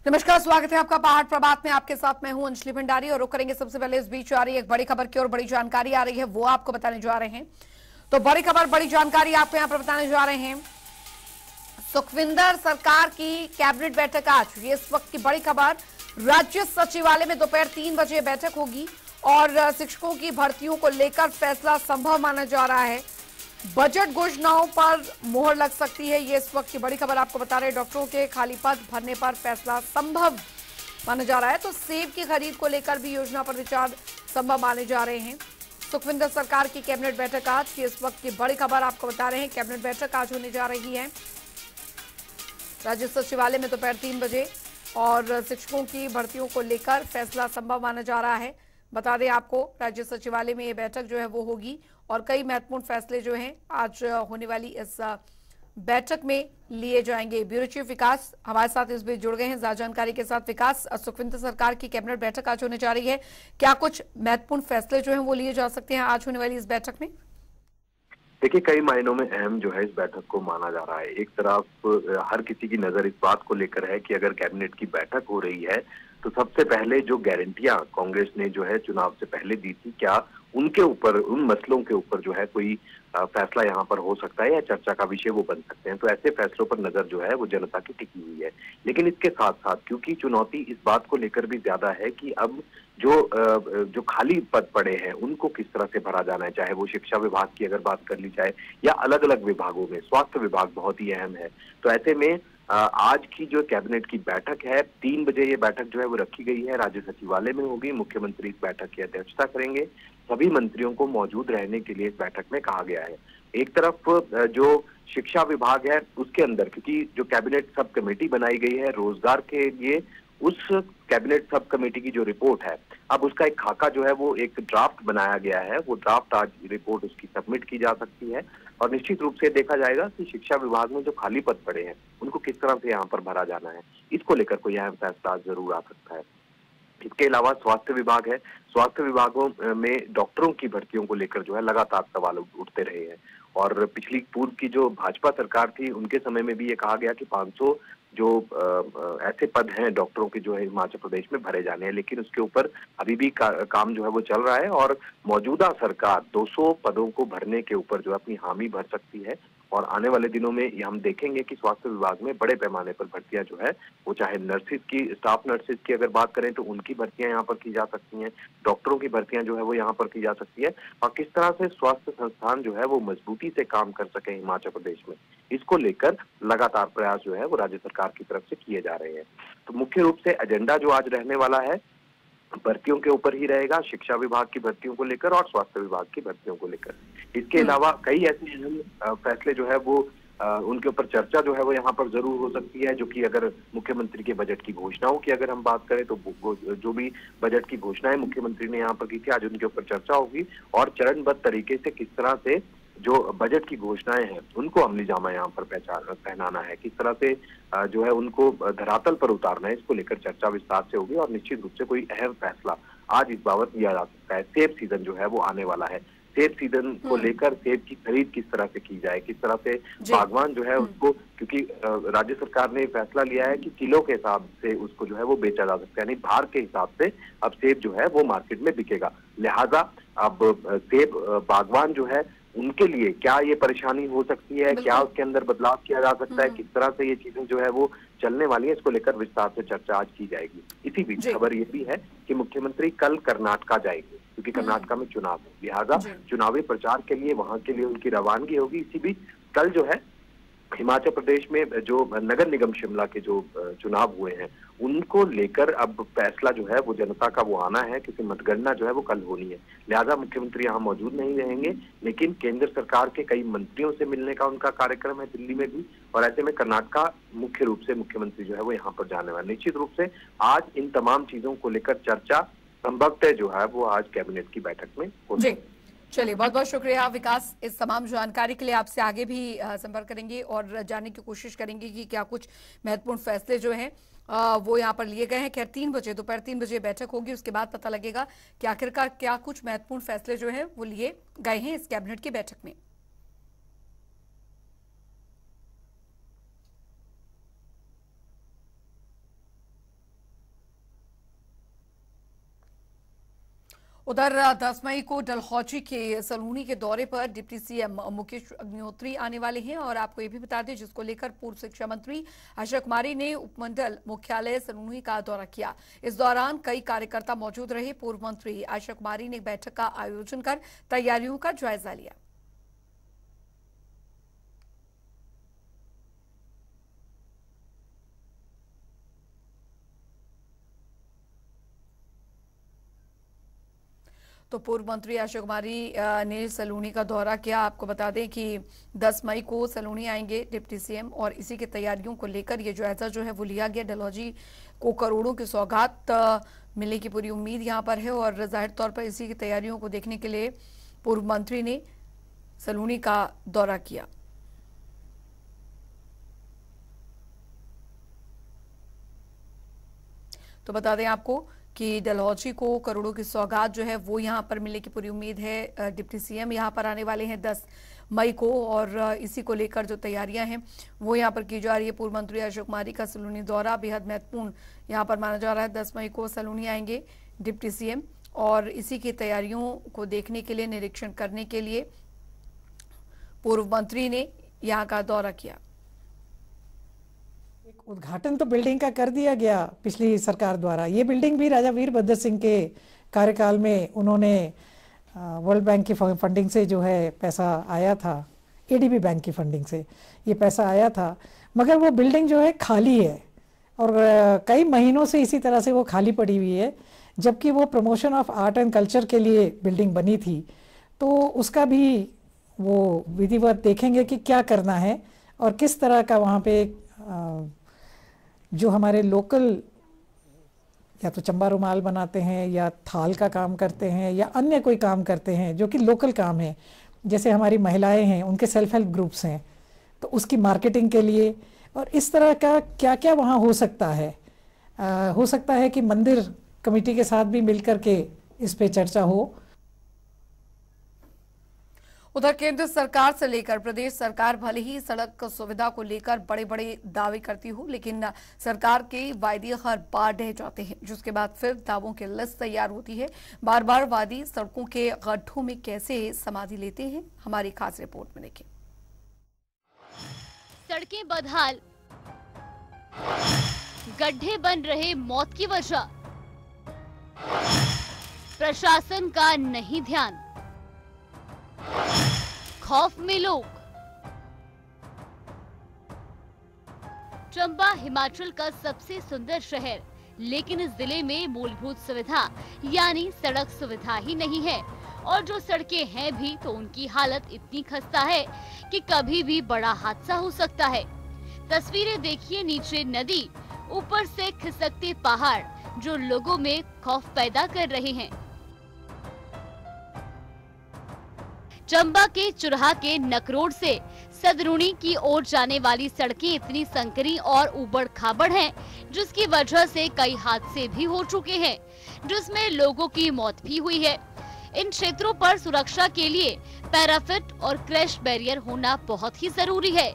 नमस्कार, स्वागत है आपका पहाड़ प्रभात में। आपके साथ मैं हूं अंजलि भंडारी और रुक करेंगे सबसे पहले इस बीच आ रही एक बड़ी खबर की और बड़ी जानकारी आ रही है, वो आपको बताने जा रहे हैं। तो बड़ी खबर, बड़ी जानकारी आपको यहां पर बताने जा रहे हैं। सुखविंदर सरकार की कैबिनेट बैठक आज, ये इस वक्त की बड़ी खबर। राज्य सचिवालय में दोपहर 3 बजे बैठक होगी और शिक्षकों की भर्तियों को लेकर फैसला संभव माना जा रहा है। बजट घोषणाओं पर मोहर लग सकती है, ये इस वक्त की बड़ी खबर आपको बता रहे हैं। डॉक्टरों के खाली पद भरने पर फैसला संभव माना जा रहा है। तो सेब की खरीद को लेकर भी योजना पर विचार संभव माने जा रहे हैं। सुखविंदर सरकार की कैबिनेट बैठक आज, ये इस वक्त की बड़ी खबर आपको बता रहे हैं। कैबिनेट बैठक आज होने जा रही है राज्य सचिवालय में दोपहर 3 बजे और शिक्षकों की भर्तियों को लेकर फैसला संभव माना जा रहा है। बता दें आपको, राज्य सचिवालय में ये बैठक जो है वो होगी और कई महत्वपूर्ण फैसले जो हैं आज होने वाली इस बैठक में लिए जाएंगे। ब्यूरो चीफ विकास हमारे साथ इस बीच जुड़ गए हैं ज्यादा जानकारी के साथ। विकास, सुखविंदर सरकार की कैबिनेट बैठक आज होने जा रही है, क्या कुछ महत्वपूर्ण फैसले जो हैं वो लिए जा सकते हैं आज होने वाली इस बैठक में? देखिए, कई मायनों में अहम जो है इस बैठक को माना जा रहा है। एक तरफ हर किसी की नजर इस बात को लेकर है कि अगर कैबिनेट की बैठक हो रही है तो सबसे पहले जो गारंटियां कांग्रेस ने जो है चुनाव से पहले दी थी, क्या उनके ऊपर, उन मसलों के ऊपर जो है कोई फैसला यहाँ पर हो सकता है या चर्चा का विषय वो बन सकते हैं। तो ऐसे फैसलों पर नजर जो है वो जनता की टिकी हुई है। लेकिन इसके साथ साथ क्योंकि चुनौती इस बात को लेकर भी ज्यादा है कि अब जो खाली पद पड़े हैं उनको किस तरह से भरा जाना है, चाहे वो शिक्षा विभाग की अगर बात कर ली जाए या अलग अलग विभागों में, स्वास्थ्य विभाग बहुत ही अहम है। तो ऐसे में आज की जो कैबिनेट की बैठक है, 3 बजे ये बैठक जो है वो रखी गई है, राज्य सचिवालय में होगी। मुख्यमंत्री इस बैठक की अध्यक्षता करेंगे। सभी मंत्रियों को मौजूद रहने के लिए इस बैठक में कहा गया है। एक तरफ जो शिक्षा विभाग है उसके अंदर, क्योंकि जो कैबिनेट सब कमेटी बनाई गई है रोजगार के लिए, उस कैबिनेट सब कमेटी की जो रिपोर्ट है, अब उसका एक खाका जो है वो एक ड्राफ्ट बनाया गया है। वो ड्राफ्ट आज रिपोर्ट उसकी सबमिट की जा सकती है और निश्चित रूप से देखा जाएगा कि शिक्षा विभाग में जो खाली पद पड़े हैं उनको किस तरह से यहाँ पर भरा जाना है। इसको लेकर कोई अहम फैसला जरूर आ सकता है। इसके अलावा स्वास्थ्य विभाग है। स्वास्थ्य विभागों में डॉक्टरों की भर्तियों को लेकर जो है लगातार सवाल उठते रहे हैं और पिछली पूर्व की जो भाजपा सरकार थी उनके समय में भी ये कहा गया कि 500 जो ऐसे पद हैं डॉक्टरों के जो है हिमाचल प्रदेश में भरे जाने हैं। लेकिन उसके ऊपर अभी भी काम जो है वो चल रहा है और मौजूदा सरकार 200 पदों को भरने के ऊपर जो अपनी हामी भर सकती है और आने वाले दिनों में ये हम देखेंगे कि स्वास्थ्य विभाग में बड़े पैमाने पर भर्तियां जो है वो, चाहे नर्सिस की, स्टाफ नर्सिस की अगर बात करें तो उनकी भर्तियां यहाँ पर की जा सकती हैं, डॉक्टरों की भर्तियां जो है वो यहाँ पर की जा सकती है। और किस तरह से स्वास्थ्य संस्थान जो है वो मजबूती से काम कर सके हिमाचल प्रदेश में, इसको लेकर लगातार प्रयास जो है वो राज्य सरकार की तरफ से किए जा रहे हैं। तो मुख्य रूप से एजेंडा जो आज रहने वाला है भर्तियों के ऊपर ही रहेगा, शिक्षा विभाग की भर्तियों को लेकर और स्वास्थ्य विभाग की भर्तियों को लेकर। इसके अलावा कई ऐसे अहम फैसले जो है वो उनके ऊपर चर्चा जो है वो यहाँ पर जरूर हो सकती है, जो कि अगर मुख्यमंत्री के बजट की घोषणाओं की अगर हम बात करें तो जो भी बजट की घोषणाएं मुख्यमंत्री ने यहाँ पर की थी आज उनके ऊपर चर्चा होगी और चरणबद्ध तरीके से किस तरह से जो बजट की घोषणाएं हैं उनको अमली जामा यहाँ पर पहनाना है, किस तरह से जो है उनको धरातल पर उतारना है, इसको लेकर चर्चा विस्तार से होगी और निश्चित रूप से कोई अहम फैसला आज इस बाबत लिया जा सकता है। सेब सीजन जो है वो आने वाला है। सेब सीजन को लेकर सेब की खरीद किस तरह से की जाए, किस तरह से बागवान जो है उसको, क्योंकि राज्य सरकार ने फैसला लिया है कि किलो के हिसाब से उसको जो है वो बेचा जा सकता है, यानी भार के हिसाब से अब सेब जो है वो मार्केट में बिकेगा। लिहाजा अब सेब बागवान जो है उनके लिए क्या ये परेशानी हो सकती है, क्या उसके अंदर बदलाव किया जा सकता है, किस तरह से ये चीजें जो है वो चलने वाली है, इसको लेकर विस्तार से चर्चा आज की जाएगी। इसी बीच खबर ये भी है कि मुख्यमंत्री कल कर्नाटका जाएंगे क्योंकि कर्नाटका में चुनाव है, लिहाजा चुनावी प्रचार के लिए वहां के लिए उनकी रवानगी होगी। इसी बीच कल जो है हिमाचल प्रदेश में जो नगर निगम शिमला के जो चुनाव हुए हैं उनको लेकर अब फैसला जो है वो जनता का वो आना है, क्योंकि मतगणना जो है वो कल होनी है। लिहाजा मुख्यमंत्री यहाँ मौजूद नहीं रहेंगे, लेकिन केंद्र सरकार के कई मंत्रियों से मिलने का उनका कार्यक्रम है दिल्ली में भी, और ऐसे में कर्नाटका मुख्य रूप से मुख्यमंत्री जो है वो यहाँ पर जाने वाले। निश्चित रूप से आज इन तमाम चीजों को लेकर चर्चा संभवतः जो है वो आज कैबिनेट की बैठक में होगी। चलिए, बहुत बहुत शुक्रिया विकास, इस तमाम जानकारी के लिए। आपसे आगे भी संपर्क करेंगे और जानने की कोशिश करेंगे कि क्या कुछ महत्वपूर्ण फैसले जो हैं वो यहाँ पर लिए गए हैं। खैर 3 बजे, दोपहर 3 बजे बैठक होगी, उसके बाद पता लगेगा कि आखिरकार क्या कुछ महत्वपूर्ण फैसले जो हैं वो लिए गए हैं इस कैबिनेट की बैठक में। उधर 10 मई को डलहौजी के सलूनी के दौरे पर डिप्टी सीएम मुकेश अग्निहोत्री आने वाले हैं और आपको ये भी बता दें, जिसको लेकर पूर्व शिक्षा मंत्री आशा कुमारी ने उपमंडल मुख्यालय सलूनी का दौरा किया। इस दौरान कई कार्यकर्ता मौजूद रहे। पूर्व मंत्री आशा कुमारी ने बैठक का आयोजन कर तैयारियों का जायजा लिया। तो पूर्व मंत्री आशा कुमारी ने सलूनी का दौरा किया। आपको बता दें कि 10 मई को सलूनी आएंगे डिप्टी सीएम और इसी की तैयारियों को लेकर ये जायजा जो है वो लिया गया। डलहौजी को करोड़ों की सौगात मिलने की पूरी उम्मीद यहां पर है और जाहिर तौर पर इसी की तैयारियों को देखने के लिए पूर्व मंत्री ने सलूनी का दौरा किया। तो बता दें आपको कि डलहौजी को करोड़ों की सौगात जो है वो यहां पर मिलने की पूरी उम्मीद है। डिप्टी सीएम यहां पर आने वाले हैं 10 मई को और इसी को लेकर जो तैयारियां हैं वो यहां पर की जा रही है। पूर्व मंत्री आशा कुमारी का सलूनी दौरा बेहद महत्वपूर्ण यहां पर माना जा रहा है। 10 मई को सलूनी आएंगे डिप्टी सीएम और इसी की तैयारियों को देखने के लिए, निरीक्षण करने के लिए पूर्व मंत्री ने यहाँ का दौरा किया। उद्घाटन तो बिल्डिंग का कर दिया गया पिछली सरकार द्वारा। ये बिल्डिंग भी राजा वीरभद्र सिंह के कार्यकाल में उन्होंने वर्ल्ड बैंक की फंडिंग से जो है पैसा आया था, एडीबी बैंक की फंडिंग से ये पैसा आया था, मगर वो बिल्डिंग जो है खाली है और कई महीनों से इसी तरह से वो खाली पड़ी हुई है, जबकि वो promotion of art and culture के लिए बिल्डिंग बनी थी। तो उसका भी वो विधिवत देखेंगे कि क्या करना है और किस तरह का वहाँ पे जो हमारे लोकल या तो चंबा रुमाल बनाते हैं या थाल का काम करते हैं या अन्य कोई काम करते हैं जो कि लोकल काम है, जैसे हमारी महिलाएं हैं उनके सेल्फ हेल्प ग्रुप्स हैं, तो उसकी मार्केटिंग के लिए और इस तरह का क्या क्या वहाँ हो सकता है। हो सकता है कि मंदिर कमेटी के साथ भी मिलकर के इस पे चर्चा हो। उधर केंद्र सरकार से लेकर प्रदेश सरकार भले ही सड़क सुविधा को लेकर बड़े बड़े दावे करती हो, लेकिन सरकार के वायदे हर बार ढह जाते हैं, जिसके बाद फिर दावों की लिस्ट तैयार होती है। बार बार वादी सड़कों के गड्ढों में कैसे समाधि लेते हैं, हमारी खास रिपोर्ट में देखें। सड़कें बदहाल, गड्ढे बन रहे मौत की वजह, प्रशासन का नहीं ध्यान, खौफ में लोग। चंबा हिमाचल का सबसे सुंदर शहर, लेकिन इस जिले में मूलभूत सुविधा यानी सड़क सुविधा ही नहीं है और जो सड़कें हैं भी तो उनकी हालत इतनी खस्ता है कि कभी भी बड़ा हादसा हो सकता है। तस्वीरें देखिए, नीचे नदी, ऊपर से खिसकते पहाड़ जो लोगों में खौफ पैदा कर रहे हैं। चंबा के चुरहा के नकरोड से सदरुणी की ओर जाने वाली सड़कें इतनी संकरी और उबड़ खाबड़ हैं, जिसकी वजह से कई हादसे भी हो चुके हैं, जिसमें लोगों की मौत भी हुई है। इन क्षेत्रों पर सुरक्षा के लिए पैराफिट और क्रैश बैरियर होना बहुत ही जरूरी है,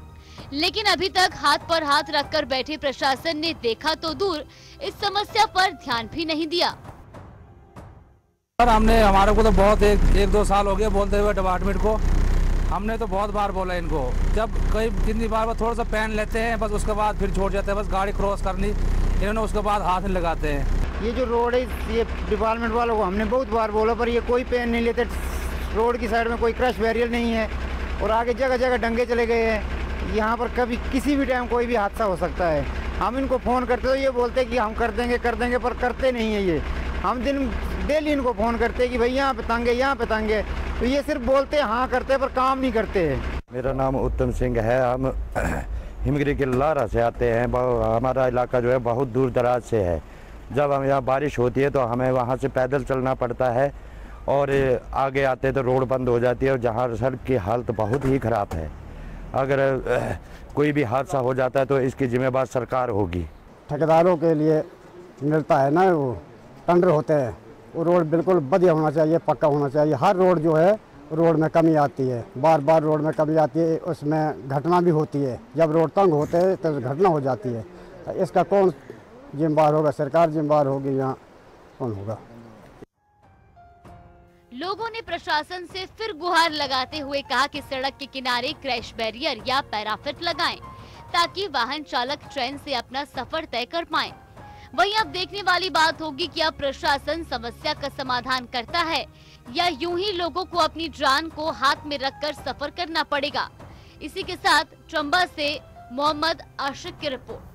लेकिन अभी तक हाथ पर हाथ रखकर बैठे प्रशासन ने देखा तो दूर, इस समस्या पर ध्यान भी नहीं दिया। हमने हमारे को तो बहुत एक दो साल हो गए बोलते हुए डिपार्टमेंट को, हमने तो बहुत बार बोला इनको, जब कई जितनी बार थोड़ा सा पहन लेते हैं बस उसके बाद फिर छोड़ जाते हैं, बस गाड़ी क्रॉस करनी इन्होंने उसके बाद हाथ नहीं लगाते हैं। ये जो रोड है ये डिपार्टमेंट वालों को हमने बहुत बार बोला पर ये कोई पेन नहीं लेते। रोड की साइड में कोई क्रश बैरियर नहीं है और आगे जगह जगह डंगे चले गए हैं। यहाँ पर कभी किसी भी टाइम कोई भी हादसा हो सकता है। हम इनको फ़ोन करते तो ये बोलते कि हम कर देंगे पर करते नहीं है ये। हम डेली इनको फ़ोन करते कि भाई यहाँ पे तंगे, तो ये सिर्फ बोलते हाँ करते पर काम नहीं करते। मेरा नाम उत्तम सिंह है। हम हिमगिरी के लारा से आते हैं। हमारा इलाका जो है बहुत दूर दराज से है। जब हम यहाँ बारिश होती है तो हमें वहाँ से पैदल चलना पड़ता है और आगे आते तो रोड बंद हो जाती है और जहाँ सड़क की हालत बहुत ही ख़राब है। अगर कोई भी हादसा हो जाता है तो इसकी जिम्मेदार सरकार होगी। ठेकेदारों के लिए मिलता है ना, वो टेंडर होते हैं, वो रोड बिल्कुल बढ़िया होना चाहिए, पक्का होना चाहिए। हर रोड जो है रोड में कमी आती है, बार बार रोड में कमी आती है, उसमें घटना भी होती है। जब रोड तंग होते हैं तो घटना हो जाती है। तो इसका कौन जिम्मेदार होगा? सरकार जिम्मेदार होगी, यहाँ कौन होगा? लोगों ने प्रशासन से फिर गुहार लगाते हुए कहा कि सड़क के किनारे क्रैश बैरियर या पैराफिट लगाएं, ताकि वाहन चालक ट्रेन से अपना सफर तय कर पाएं। वहीं अब देखने वाली बात होगी कि अब प्रशासन समस्या का समाधान करता है या यूं ही लोगों को अपनी जान को हाथ में रखकर सफर करना पड़ेगा। इसी के साथ चंबा से मोहम्मद आशिक की रिपोर्ट।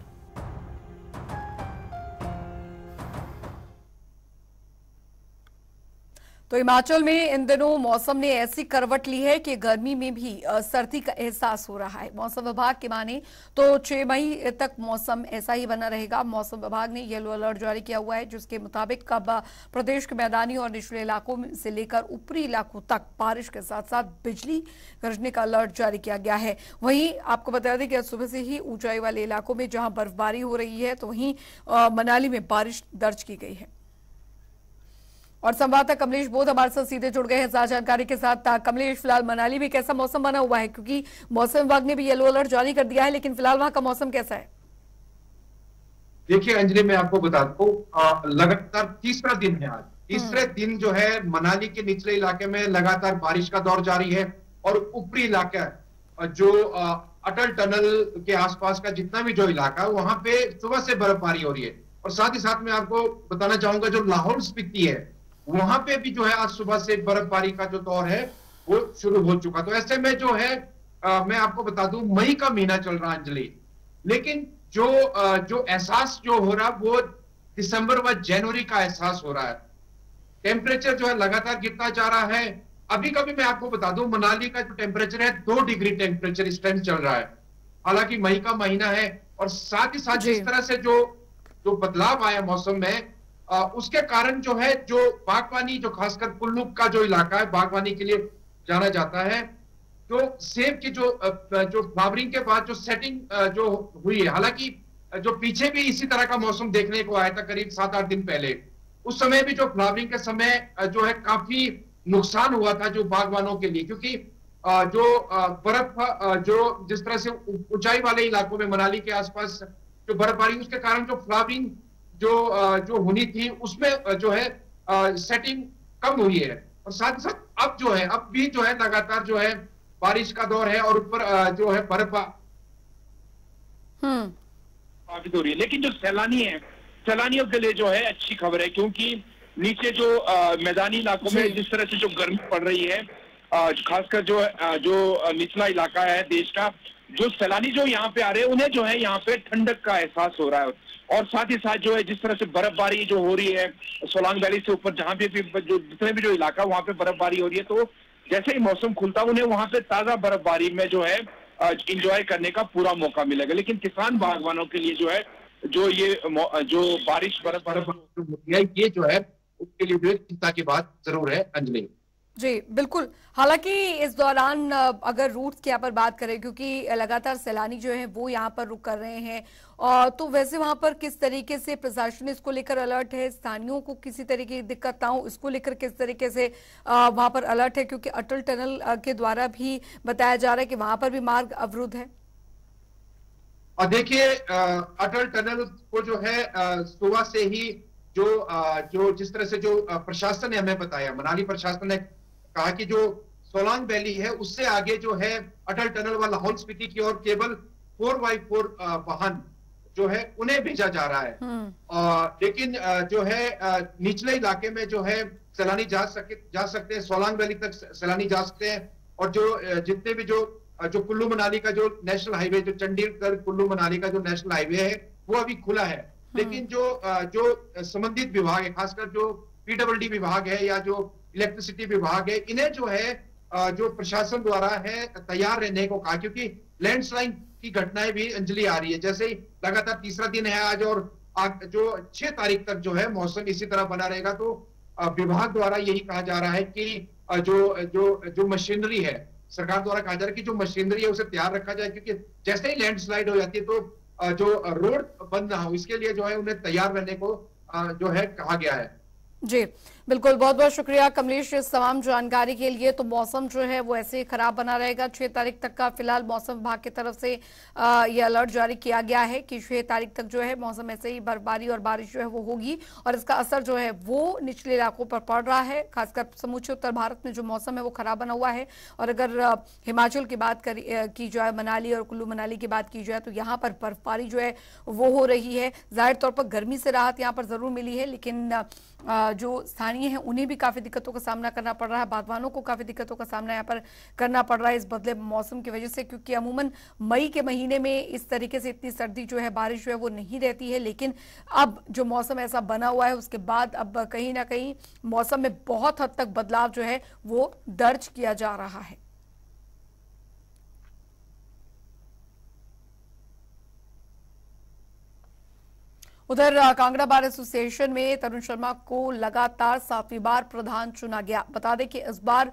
तो हिमाचल में इन दिनों मौसम ने ऐसी करवट ली है कि गर्मी में भी सर्दी का एहसास हो रहा है। मौसम विभाग की माने तो 6 मई तक मौसम ऐसा ही बना रहेगा। मौसम विभाग ने येलो अलर्ट जारी किया हुआ है, जिसके मुताबिक अब प्रदेश के मैदानी और निचले इलाकों से लेकर ऊपरी इलाकों तक बारिश के साथ साथ बिजली गरजने का अलर्ट जारी किया गया है। वहीं आपको बता दें कि सुबह से ही ऊंचाई वाले इलाकों में जहां बर्फबारी हो रही है, तो वहीं मनाली में बारिश दर्ज की गई है। और संवाददाता कमलेश बोध हमारे साथ सीधे जुड़ गए हैं ज्यादा जानकारी के साथ। कमलेश, फिलहाल मनाली में कैसा मौसम बना हुआ है, क्योंकि मौसम विभाग ने भी येलो अलर्ट जारी कर दिया है, लेकिन फिलहाल वहां का मौसम कैसा है? देखिए अंजलि, मैं आपको बता दूं, लगातार तीसरा दिन है आज। तीसरे दिन जो है मनाली के निचले इलाके में लगातार बारिश का दौर जारी है और ऊपरी इलाका जो अटल टनल के आसपास का जितना भी जो इलाका है वहां पे सुबह से बर्फबारी हो रही है। और साथ ही साथ मैं आपको बताना चाहूंगा, जो लाहौल स्पीति है वहां पे भी जो है आज सुबह से बर्फबारी का जो दौर है वो शुरू हो चुका। तो ऐसे में जो है मैं आपको बता दूं, मई का महीना चल रहा है अंजलि, लेकिन जो एहसास जो हो रहा है वो दिसंबर व जनवरी का एहसास हो रहा है। टेम्परेचर जो है लगातार गिरता जा रहा है। अभी कभी मैं आपको बता दूं, मनाली का जो टेम्परेचर है 2 डिग्री टेम्परेचर इस टाइम चल रहा है। हालांकि मई का महीना है और साथ ही साथ जिस तरह से जो बदलाव आया मौसम में, उसके कारण जो है जो बागवानी, जो खासकर कुल्लू का जो इलाका है बागवानी के लिए जाना जाता है, तो सेब की जो फ्लावरिंग के बाद जो सेटिंग जो हुई है, हालांकि जो पीछे भी इसी तरह का मौसम देखने को आया था करीब 7-8 दिन पहले, उस समय भी जो फ्लावरिंग के समय जो है काफी नुकसान हुआ था जो बागवानों के लिए, क्योंकि जो बर्फ जो जिस तरह से ऊंचाई वाले इलाकों में मनाली के आसपास जो बर्फबारी, उसके कारण जो फ्लावरिंग जो होनी थी उसमें जो है सेटिंग कम हुई है। और साथ ही साथ अब जो है, अब भी जो है लगातार जो है बारिश का दौर है और ऊपर जो है बर्फबारी हो रही है। लेकिन जो सैलानी है, सैलानियों के लिए जो है अच्छी खबर है, क्योंकि नीचे जो मैदानी इलाकों में जिस तरह से जो गर्मी पड़ रही है, खासकर जो निचला इलाका है देश का, जो सैलानी जो यहाँ पे आ रहे हैं उन्हें जो है यहाँ पे ठंडक का एहसास हो रहा है। और साथ ही साथ जो है जिस तरह से बर्फबारी जो हो रही है सोलांग वैली से ऊपर, जहां पे भी जो जितने भी जो इलाका वहां पे बर्फबारी हो रही है, तो जैसे ही मौसम खुलता है उन्हें वहां पे ताजा बर्फबारी में जो है इंजॉय करने का पूरा मौका मिलेगा। लेकिन किसान बागवानों के लिए जो है जो बारिश बर्फबारी है, ये जो है उसके लिए जो चिंता की बात जरूर है अंजलि। जी बिल्कुल। हालांकि इस दौरान अगर रूट्स की यहाँ पर बात करें, क्योंकि लगातार सैलानी जो है वो यहाँ पर रुक कर रहे हैं, और तो वैसे वहां पर किस तरीके से प्रशासन इसको लेकर अलर्ट है, स्थानीयों को किसी तरीके की दिक्कत ना हो इसको लेकर किस तरीके से वहां पर अलर्ट है, क्योंकि अटल टनल के द्वारा भी बताया जा रहा है कि वहां पर भी मार्ग अवरुद्ध है। और देखिए अटल टनल को जो है सुबह से ही जो जिस तरह से जो प्रशासन ने हमें बताया, मनाली प्रशासन ने कहा कि जो सोलांग वैली है उससे आगे जो है अटल टनल व लाहौल स्पीति की ओर केवल 4x4 वाहन जो है उन्हें भेजा जा रहा है। लेकिन जो है निचले इलाके में जो है सैलानी जा सकते हैं, सोलांग वैली तक सैलानी जा सकते हैं। और जो जितने भी जो कुल्लू मनाली का जो नेशनल हाईवे, जो चंडीगढ़ कुल्लू मनाली का जो नेशनल हाईवे है वो अभी खुला है। लेकिन जो संबंधित विभाग है, खासकर जो PWD विभाग है या जो इलेक्ट्रिसिटी विभाग है, इन्हें जो है जो प्रशासन द्वारा है तैयार रहने को कहा, क्योंकि लैंडस्लाइड की घटनाएं भी अंजलि आ रही है। जैसे ही लगातार तीसरा दिन है आज, और जो 6 तारीख तक जो है मौसम इसी तरह बना रहेगा, तो विभाग द्वारा यही कहा जा रहा है कि जो मशीनरी है, सरकार द्वारा कहा जा रहा है कि जो मशीनरी है उसे तैयार रखा जाए, क्योंकि जैसे ही लैंडस्लाइड हो जाती है तो जो रोड बंद ना हो इसके लिए जो है उन्हें तैयार रहने को जो है कहा गया है। जी बिल्कुल, बहुत बहुत शुक्रिया कमलेश इस तमाम जानकारी के लिए। तो मौसम जो है वो ऐसे ही खराब बना रहेगा 6 तारीख तक का। फिलहाल मौसम विभाग की तरफ से ये अलर्ट जारी किया गया है कि 6 तारीख तक जो है मौसम ऐसे ही बर्फबारी और बारिश जो है वो होगी और इसका असर जो है वो निचले इलाकों पर पड़ रहा है। खासकर समूचे उत्तर भारत में जो मौसम है वो खराब बना हुआ है। और अगर हिमाचल की बात की जाए, मनाली और कुल्लू मनाली की बात की जाए, तो यहाँ पर बर्फबारी जो है वो हो रही है। जाहिर तौर पर गर्मी से राहत यहाँ पर जरूर मिली है, लेकिन जो स्थानीय हैं उन्हें भी काफी दिक्कतों का सामना करना पड़ रहा है। बागवानों को काफी दिक्कतों का सामना यहाँ पर करना पड़ रहा है इस बदले मौसम की वजह से, क्योंकि अमूमन मई के महीने में इस तरीके से इतनी सर्दी जो है, बारिश जो है वो नहीं रहती है। लेकिन अब जो मौसम ऐसा बना हुआ है उसके बाद अब कहीं ना कहीं मौसम में बहुत हद तक बदलाव जो है वो दर्ज किया जा रहा है। उधर कांगड़ा बार एसोसिएशन में तरुण शर्मा को लगातार 7वीं बार प्रधान चुना गया। बता दें कि इस बार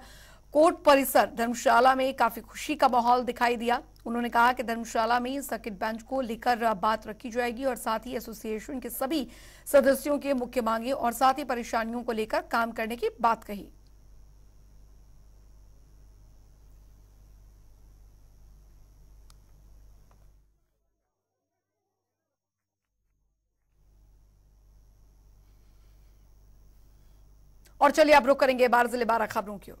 कोर्ट परिसर धर्मशाला में काफी खुशी का माहौल दिखाई दिया। उन्होंने कहा कि धर्मशाला में सर्किट बेंच को लेकर बात रखी जाएगी और साथ ही एसोसिएशन के सभी सदस्यों के मुख्य मांगे और साथ ही परेशानियों को लेकर काम करने की बात कही। और चलिए अब रुक करेंगे बार जिले 12 खबरों की ओर।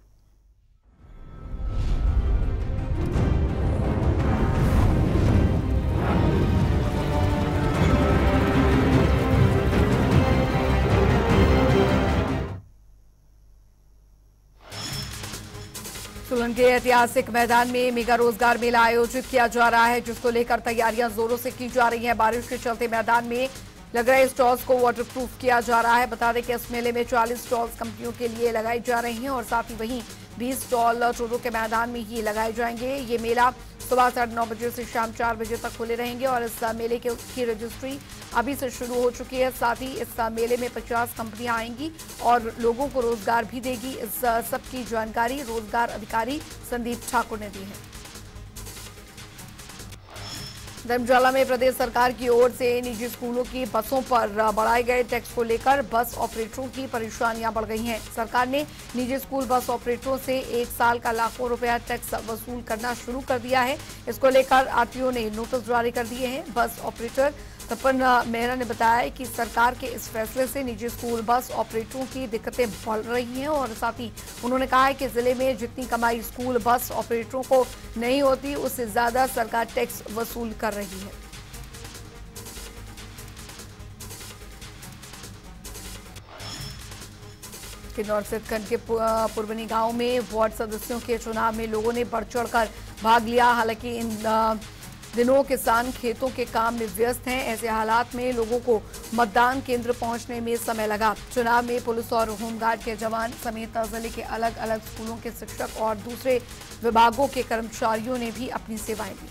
सोलन के ऐतिहासिक मैदान में मेगा रोजगार मेला आयोजित किया जा रहा है, जिसको लेकर तैयारियां जोरों से की जा रही हैं। बारिश के चलते मैदान में लग रहे स्टॉल्स को वाटरप्रूफ किया जा रहा है। बता दें कि इस मेले में 40 स्टॉल्स कंपनियों के लिए लगाई जा रही हैं और साथ ही वहीं 20 स्टॉल चोरों के मैदान में ही लगाए जाएंगे। ये मेला सुबह 9:30 बजे से शाम 4 बजे तक खुले रहेंगे और इस मेले की रजिस्ट्री अभी से शुरू हो चुकी है। साथ ही इस मेले में 50 कंपनियां आएंगी और लोगों को रोजगार भी देगी। इस सब की जानकारी रोजगार अधिकारी संदीप ठाकुर ने दी है। धर्मशाला में प्रदेश सरकार की ओर से निजी स्कूलों की बसों पर बढ़ाए गए टैक्स को लेकर बस ऑपरेटरों की परेशानियां बढ़ गई हैं। सरकार ने निजी स्कूल बस ऑपरेटरों से 1 साल का लाखों रुपया टैक्स वसूल करना शुरू कर दिया है। इसको लेकर आरटीओ ने नोटिस जारी कर दिए हैं। बस ऑपरेटर तपन मेहरा ने बताया कि सरकार के इस फैसले से निजी स्कूल बस ऑपरेटरों की दिक्कतें बढ़ रही हैं और साथ ही उन्होंने कहा है कि जिले में जितनी कमाई स्कूल बस ऑपरेटरों को नहीं होती, उससे ज्यादा सरकार टैक्स वसूल कर रही है। किन्नौर स्थित खंड के पुरबनी गांव में वार्ड सदस्यों के चुनाव में लोगों ने बढ़ चढ़कर भाग लिया। हालांकि इन दिनों किसान खेतों के काम में व्यस्त हैं। ऐसे हालात में लोगों को मतदान केंद्र पहुंचने में समय लगा। चुनाव में पुलिस और होमगार्ड के जवान समेत जिले के अलग अलग स्कूलों के शिक्षक और दूसरे विभागों के कर्मचारियों ने भी अपनी सेवाएं दी।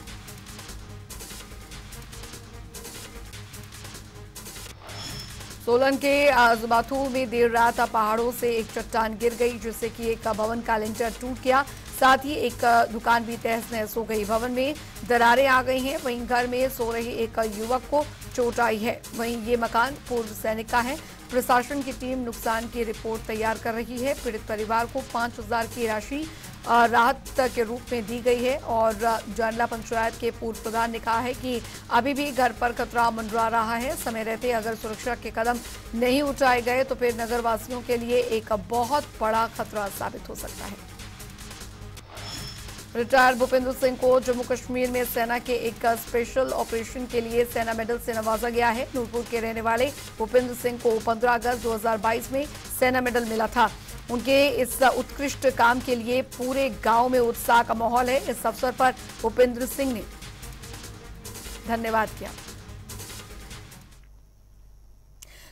सोलन के जुबाथू में देर रात पहाड़ों से एक चट्टान गिर गई, जिससे कि एक भवन का लिंटर टूट गया। साथ ही एक दुकान भी तहस नहस हो गई। भवन में दरारें आ गई हैं। वहीं घर में सो रहे एक युवक को चोट आई है। वहीं ये मकान पूर्व सैनिक का है। प्रशासन की टीम नुकसान की रिपोर्ट तैयार कर रही है। पीड़ित परिवार को 5,000 की राशि राहत के रूप में दी गई है और जानला पंचायत के पूर्व प्रधान ने कहा है कि अभी भी घर पर खतरा मंडरा रहा है। समय रहते अगर सुरक्षा के कदम नहीं उठाए गए तो फिर नगर वासियों के लिए एक बहुत बड़ा खतरा साबित हो सकता है। रिटायर्ड भूपेंद्र सिंह को जम्मू कश्मीर में सेना के एक स्पेशल ऑपरेशन के लिए सेना मेडल से नवाजा गया है। नूरपुर के रहने वाले भूपेंद्र सिंह को 15 अगस्त 2022 में सेना मेडल मिला था। उनके इस उत्कृष्ट काम के लिए पूरे गांव में उत्साह का माहौल है। इस अवसर पर भूपेंद्र सिंह ने धन्यवाद किया।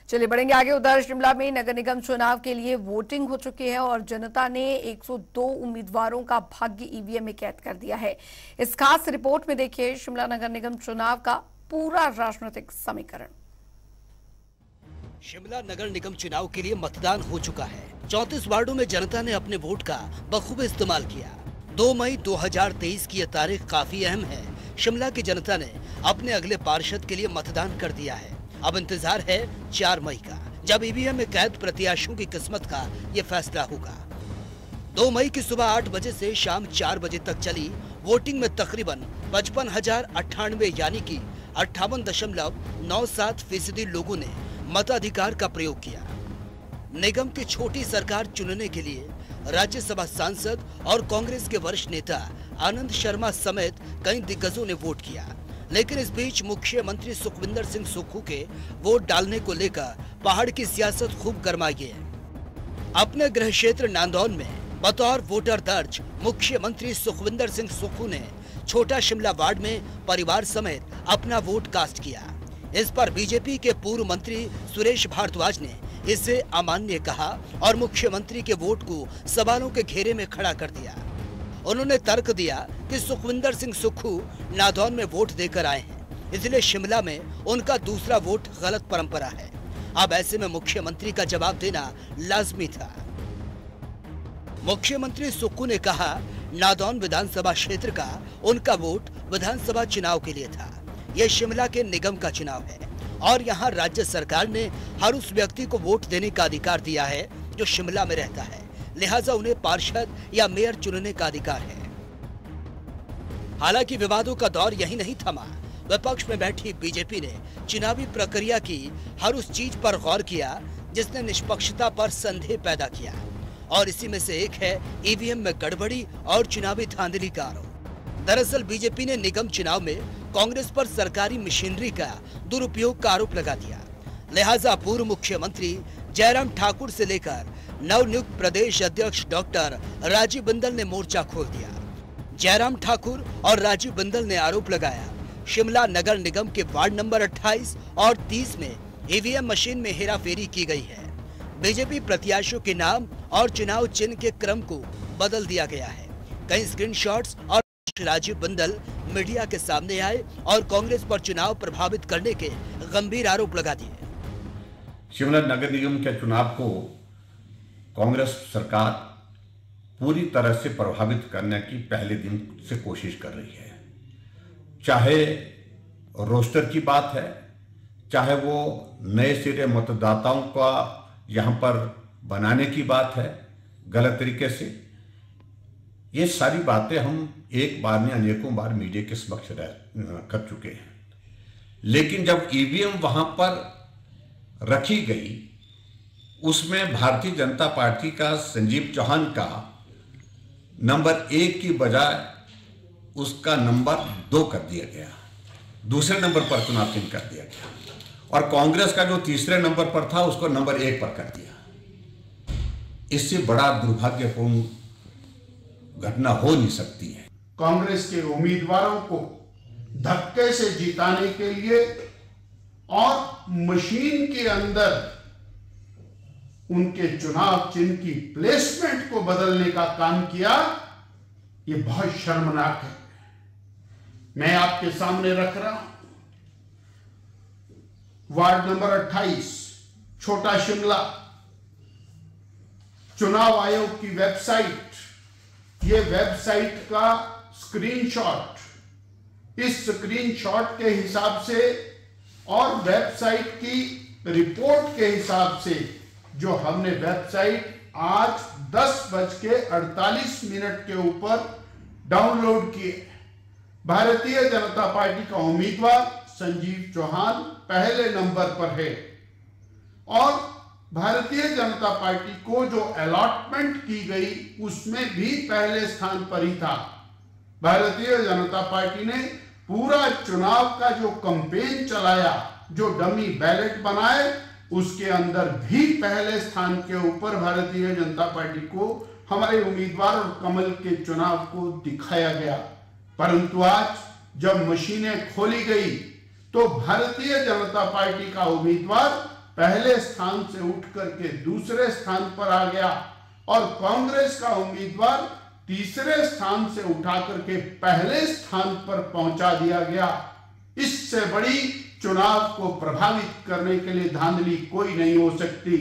चलिए बढ़ेंगे आगे। उधर शिमला में नगर निगम चुनाव के लिए वोटिंग हो चुकी है और जनता ने 102 उम्मीदवारों का भाग्य ईवीएम में कैद कर दिया है। इस खास रिपोर्ट में देखिए शिमला नगर निगम चुनाव का पूरा राजनीतिक समीकरण। शिमला नगर निगम चुनाव के लिए मतदान हो चुका है। 34 वार्डों में जनता ने अपने वोट का बखूबी इस्तेमाल किया। 2 मई 2023 की यह तारीख काफी अहम है। शिमला की जनता ने अपने अगले पार्षद के लिए मतदान कर दिया है। अब इंतजार है 4 मई का, जब ईवीएम में कैद प्रत्याशियों की किस्मत का ये फैसला होगा। 2 मई की सुबह 8 बजे से शाम 4 बजे तक चली वोटिंग में तकरीबन 55,098 यानी कि 58.97% लोगों ने मताधिकार का प्रयोग किया। निगम की छोटी सरकार चुनने के लिए राज्यसभा सांसद और कांग्रेस के वरिष्ठ नेता आनंद शर्मा समेत कई दिग्गजों ने वोट किया, लेकिन इस बीच मुख्यमंत्री सुखविंदर सिंह सुक्खू के वोट डालने को लेकर पहाड़ की सियासत खूब गरमाई है। अपने गृह क्षेत्र नांदौल में बतौर वोटर दर्ज मुख्यमंत्री सुखविंदर सिंह सुक्खू ने छोटा शिमला वार्ड में परिवार समेत अपना वोट कास्ट किया। इस पर बीजेपी के पूर्व मंत्री सुरेश भारद्वाज ने इसे अमान्य कहा और मुख्यमंत्री के वोट को सवालों के घेरे में खड़ा कर दिया। उन्होंने तर्क दिया कि सुखविंदर सिंह सुक्खू नादौन में वोट देकर आए हैं, इसलिए शिमला में उनका दूसरा वोट गलत परंपरा है। अब ऐसे में मुख्यमंत्री का जवाब देना लाजमी था। मुख्यमंत्री सुक्खू ने कहा, नादौन विधानसभा क्षेत्र का उनका वोट विधानसभा चुनाव के लिए था। यह शिमला के निगम का चुनाव है और यहाँ राज्य सरकार ने हर उस व्यक्ति को वोट देने का अधिकार दिया है जो शिमला में रहता है, लिहाजा उन्हें पार्षद या मेयर चुनने का अधिकार है। हालांकि विवादों का दौर यही नहीं थमा। विपक्ष में बैठी बीजेपी ने चुनावी प्रक्रिया की हर उस चीज पर गौर किया जिसने निष्पक्षता पर संदेह पैदा किया, और इसी में से एक है ईवीएम में गड़बड़ी और चुनावी धांधली का आरोप। दरअसल बीजेपी ने निगम चुनाव में कांग्रेस पर सरकारी मशीनरी का दुरुपयोग का आरोप लगा दिया, लिहाजा पूर्व मुख्यमंत्री जयराम ठाकुर से लेकर नवनियुक्त प्रदेश अध्यक्ष डॉक्टर राजीव बिंदल ने मोर्चा खोल दिया। जयराम ठाकुर और राजीव बिंदल ने आरोप लगाया, शिमला नगर निगम के वार्ड नंबर 28 और 30 में ईवीएम मशीन में हेराफेरी की गई है। बीजेपी प्रत्याशियों के नाम और चुनाव चिन्ह के क्रम को बदल दिया गया है। कई स्क्रीनशॉट्स और राजीव बिंदल मीडिया के सामने आए और कांग्रेस पर चुनाव प्रभावित करने के गंभीर आरोप लगा दिए। शिमला नगर निगम के चुनाव को कांग्रेस सरकार पूरी तरह से प्रभावित करने की पहले दिन से कोशिश कर रही है। चाहे रोस्टर की बात है, चाहे वो नए सिरे मतदाताओं का यहाँ पर बनाने की बात है गलत तरीके से, ये सारी बातें हम एक बार नहीं अनेकों बार मीडिया के समक्ष कर चुके हैं। लेकिन जब ईवीएम वहां पर रखी गई, उसमें भारतीय जनता पार्टी का संजीव चौहान का नंबर 1 की बजाय उसका नंबर 2 कर दिया गया, दूसरे नंबर पर चुनाव चिन्ह कर दिया गया, और कांग्रेस का जो तीसरे नंबर पर था उसको नंबर 1 पर कर दिया। इससे बड़ा दुर्भाग्यपूर्ण घटना हो नहीं सकती है। कांग्रेस के उम्मीदवारों को धक्के से जिताने के लिए और मशीन के अंदर उनके चुनाव चिन्ह की प्लेसमेंट को बदलने का काम किया, यह बहुत शर्मनाक है। मैं आपके सामने रख रहा हूं वार्ड नंबर 28 छोटा शिमला, चुनाव आयोग की वेबसाइट, ये वेबसाइट का स्क्रीनशॉट, इस स्क्रीनशॉट के हिसाब से और वेबसाइट की रिपोर्ट के हिसाब से जो हमने वेबसाइट आज 10:48 के ऊपर डाउनलोड किए, भारतीय जनता पार्टी का उम्मीदवार संजीव चौहान पहले नंबर पर है और भारतीय जनता पार्टी को जो अलॉटमेंट की गई उसमें भी पहले स्थान पर ही था। भारतीय जनता पार्टी ने पूरा चुनाव का जो कैंपेन चलाया, जो डमी बैलेट बनाए, उसके अंदर भी पहले स्थान के ऊपर भारतीय जनता पार्टी को हमारे उम्मीदवार और कमल के चुनाव को दिखाया गया। परंतु आज जब मशीनें खोली गई तो भारतीय जनता पार्टी का उम्मीदवार पहले स्थान से उठ करके दूसरे स्थान पर आ गया और कांग्रेस का उम्मीदवार तीसरे स्थान से उठा करके पहले स्थान पर पहुंचा दिया गया। इससे बड़ी चुनाव को प्रभावित करने के लिए धांधली कोई नहीं हो सकती।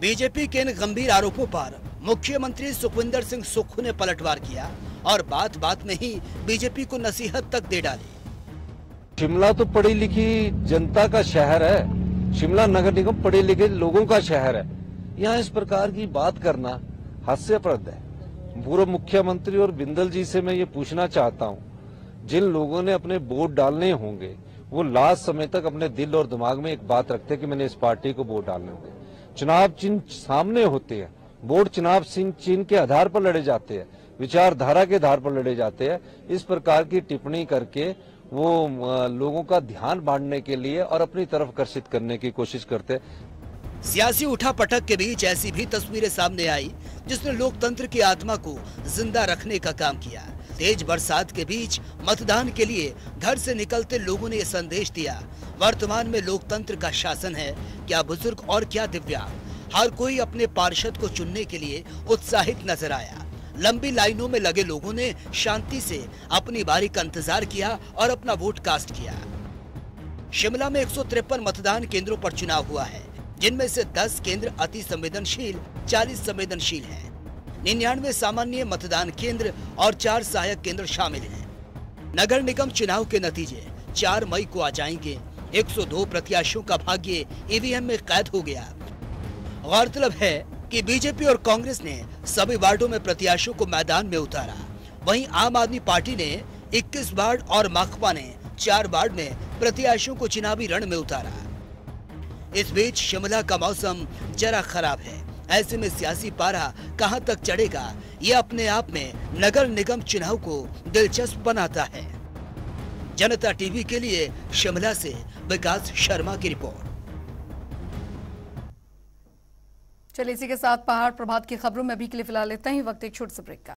बीजेपी के इन गंभीर आरोपों पर मुख्यमंत्री सुखविंदर सिंह सुक्खू ने पलटवार किया और बात बात में ही बीजेपी को नसीहत तक दे डाली। शिमला तो पढ़ी लिखी जनता का शहर है, शिमला नगर निगम पढ़े लिखे लोगों का शहर है, यहाँ इस प्रकार की बात करना हास्यास्पद है। पूर्व मुख्यमंत्री और बिंदल जी से मैं ये पूछना चाहता हूँ, जिन लोगों ने अपने वोट डालने होंगे वो लास्ट समय तक अपने दिल और दिमाग में एक बात रखते कि मैंने इस पार्टी को वोट डालने होंगे। चुनाव चिन्ह सामने होते हैं, वोट चुनाव चिन्ह के आधार पर लड़े जाते हैं, विचारधारा के आधार पर लड़े जाते हैं। इस प्रकार की टिप्पणी करके वो लोगों का ध्यान बांटने के लिए और अपनी तरफ आकर्षित करने की कोशिश करते हैं। सियासी उठापटक के बीच ऐसी भी तस्वीरें सामने आई जिसने लोकतंत्र की आत्मा को जिंदा रखने का काम किया। तेज बरसात के बीच मतदान के लिए घर से निकलते लोगों ने यह संदेश दिया, वर्तमान में लोकतंत्र का शासन है, क्या बुजुर्ग और क्या दिव्यांग, हर कोई अपने पार्षद को चुनने के लिए उत्साहित नजर आया। लंबी लाइनों में लगे लोगों ने शांति से अपनी बारी का इंतजार किया और अपना वोट कास्ट किया। शिमला में 153 मतदान केंद्रों पर चुनाव हुआ है, जिनमें से 10 केंद्र अति संवेदनशील, 40 संवेदनशील हैं। 99 सामान्य मतदान केंद्र और 4 सहायक केंद्र शामिल हैं। नगर निगम चुनाव के नतीजे 4 मई को आ जाएंगे। 102 प्रत्याशियों का भाग्य ईवीएम में कैद हो गया। गौरतलब है कि बीजेपी और कांग्रेस ने सभी वार्डों में प्रत्याशियों को मैदान में उतारा। वहीं आम आदमी पार्टी ने 21 वार्ड और माकपा ने 4 वार्ड में प्रत्याशियों को चुनावी रण में उतारा। इस बीच शिमला का मौसम जरा खराब है। ऐसे में सियासी पारा कहां तक चढ़ेगा, ये अपने आप में नगर निगम चुनाव को दिलचस्प बनाता है। जनता टीवी के लिए शिमला से विकास शर्मा की रिपोर्ट। चलिए इसी के साथ पहाड़ प्रभात की खबरों में अभी के लिए फिलहाल लेते हैं, वक्त एक छोटे से ब्रेक का।